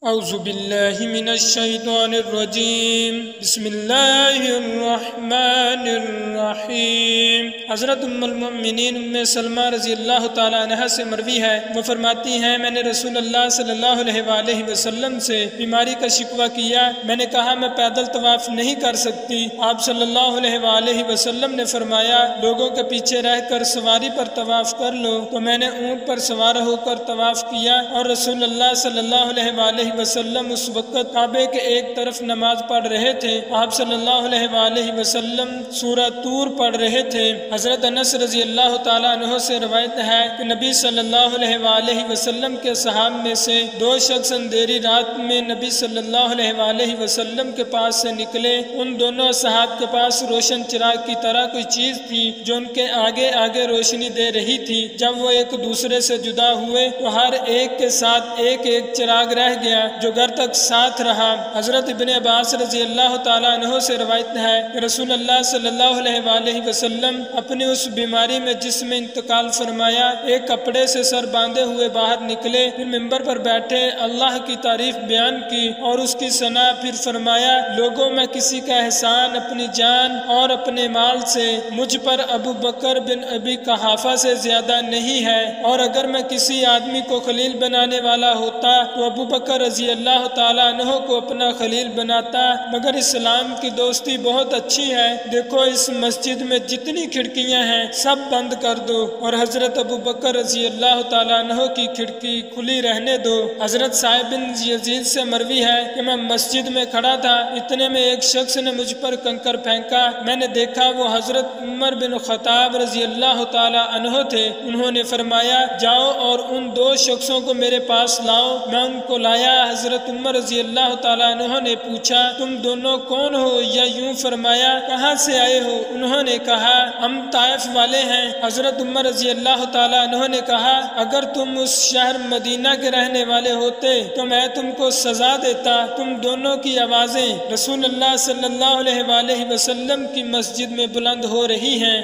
اعوذ باللہ من الشیطان الرجیم بسم اللہ الرحمن الرحیم۔ حضرت ام المؤمنین ام سلمہ رضی اللہ تعالیٰ عنہ سے مروی ہے، وہ فرماتی ہیں میں نے رسول اللہ صلی اللہ علیہ وآلہ وسلم سے بیماری کا شکوہ کیا۔ میں نے کہا میں پیدل طواف نہیں کر سکتی۔ آپ صلی اللہ علیہ وآلہ وسلم نے فرمایا لوگوں کے پیچھے رہ کر سواری پر طواف کر لو، تو میں نے اونٹ پر سوار ہو کر طواف کیا اور رسول اللہ صلی اللہ علیہ وآلہ وسلم اس وقت کعبے کے ایک طرف نماز پڑھ رہے تھے۔ آپ صلی اللہ علیہ وآلہ وسلم سورہ طور پڑھ رہے تھے۔ حضرت انس رضی اللہ تعالیٰ عنہ سے روایت ہے کہ نبی صلی اللہ علیہ وآلہ وسلم کے صحاب میں سے دو شخص اندھیری رات میں نبی صلی اللہ علیہ وآلہ وسلم کے پاس سے نکلے۔ ان دونوں صحاب کے پاس روشن چراغ کی طرح کوئی چیز تھی جو ان کے آگے آگے روشنی دے رہی تھی۔ جب وہ ایک دوسرے سے جدا ہوئے تو ہر ایک کے ساتھ ایک ایک چراغ رہ گیا جو گھر تک ساتھ رہا۔ حضرت ابن عباس رضی اللہ تعالیٰ عنہ سے روایت ہے کہ رسول اللہ صلی اللہ علیہ وآلہ وسلم اپنی اس بیماری میں جس میں انتقال فرمایا ایک کپڑے سے سر باندھے ہوئے باہر نکلے، پھر منبر پر بیٹھے اللہ کی تعریف بیان کی اور اس کی ثنا، پھر فرمایا لوگوں میں کسی کا احسان اپنی جان اور اپنے مال سے مجھ پر ابو بکر بن ابی قحافہ سے زیادہ نہیں ہے، اور اگر میں کسی آدمی کو خلیل بنانے والا ہوتا تو ابو بکر رضی اللہ تعالیٰ عنہ کو اپنا خلیل بناتا، مگر اسلام کی دوستی بہت اچھی ہے، دیکھو اس مسجد میں جتنی کھڑکیاں ہیں سب بند کر دو اور حضرت ابو بکر رضی اللہ تعالیٰ عنہ کی کھڑکی کھلی رہنے دو۔ حضرت صاحب بن یزید سے مروی ہے کہ میں مسجد میں کھڑا تھا، اتنے میں ایک شخص نے مجھ پر کنکر پھینکا، میں نے دیکھا وہ حضرت عمر بن خطاب رضی اللہ تعالیٰ عنہ تھے۔ انہوں نے فرمایا جاؤ اور ان دو شخصوں کو میرے پاس لاؤ۔ میں ان کو لایا۔ حضرت عمر رضی اللہ تعالیٰ عنہ نے پوچھا تم دونوں کون ہو، یا یوں فرمایا کہاں سے آئے ہو؟ انہوں نے کہا ہم طائف والے ہیں۔ حضرت عمر رضی اللہ تعالیٰ عنہ نے کہا اگر تم اس شہر مدینہ کے رہنے والے ہوتے تو میں تم کو سزا دیتا۔ تم دونوں کی آوازیں رسول اللہ صلی اللہ علیہ وآلہ وسلم کی مسجد میں بلند ہو رہی ہیں۔